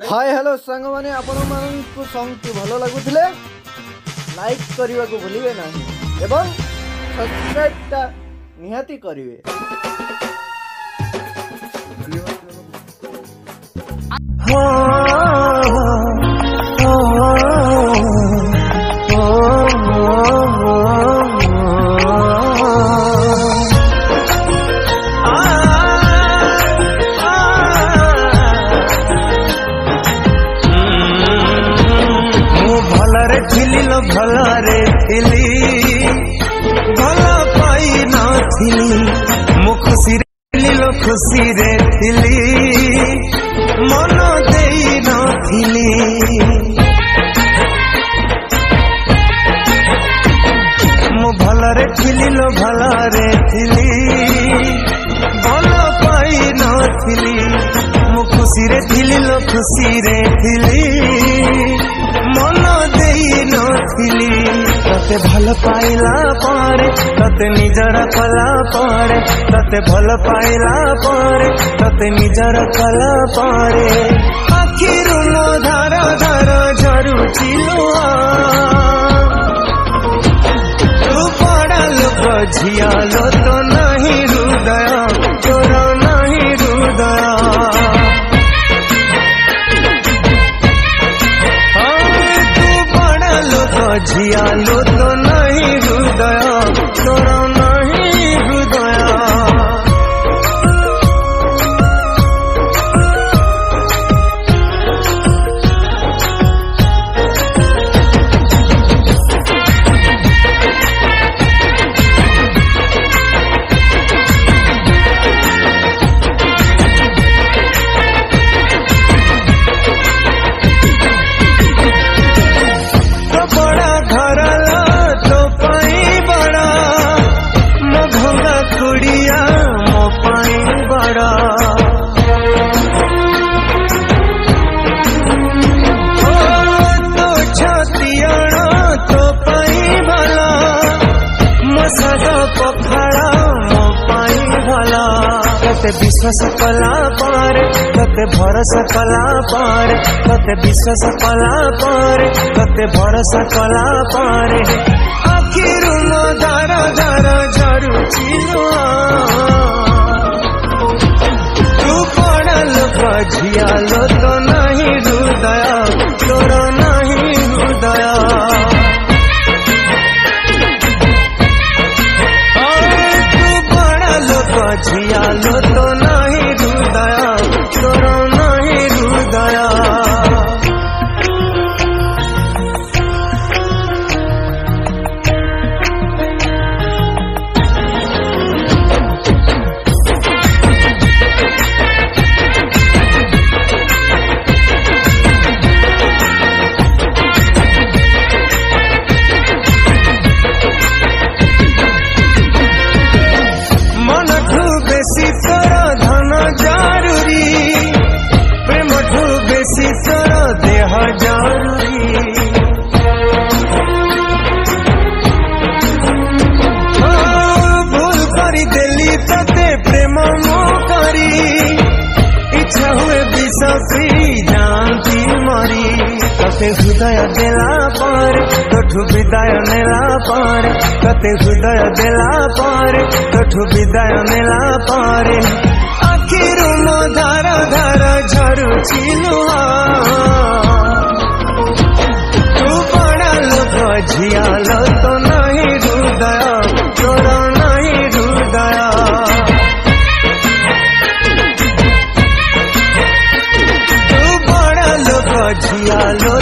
Hi hello सांग माने आपण मानकु सॉन्ग की भलो लागुथिले लाइक करिवा को भूलिबे नाही एवं सब्सक्राइब ता निहाती करिवे। भलरे थिली भला पाई नथिली मो खुशी रे खुशी रे थिली मन देई नथिली मो भलरे थिली भलरे थिली भला पाई नथिली मो खुशी रे थिली मन देई नथिली तते भल पाइला पारे तते निजर कला पारे तते भल पाइला पारे तते निजर कला पारे आखिरु मो धार धार झरुची लुआ तू बड़ा लोक झिया लो तो नहीं हृदय तोर नहीं हृदय झिया लो तो नहीं हृदय तोर नहीं हृदय। तते विश्वास कला पारे तते भरोसा कला पारे तते विश्वास कला पारे तते भरोसा कला पारे आखिरु मो धार धार झरुची लुआ तू बड़ा लोक झिया लो तो नहीं हृदय तोर नहीं हृदय झिया लो तो नहीं हृदय तोर नहीं हृदय। बेसी तोर धन जरूरी प्रेम ठू बेसी तोर देह जरूरी भूल करी देली तते प्रेम मो करी इच्छा हुए विष पी जानती मरी तते हृदय देला पर तोठू विदाय नेला पर तते हृदय देला पर तोठू विदाय नेला पर आखिरु मो धार धार झरुची लुआ तू बड़ा लोक झिया लो तो नहीं हृदय तोर नहीं हृदय तू बड़ा लोक झिया लो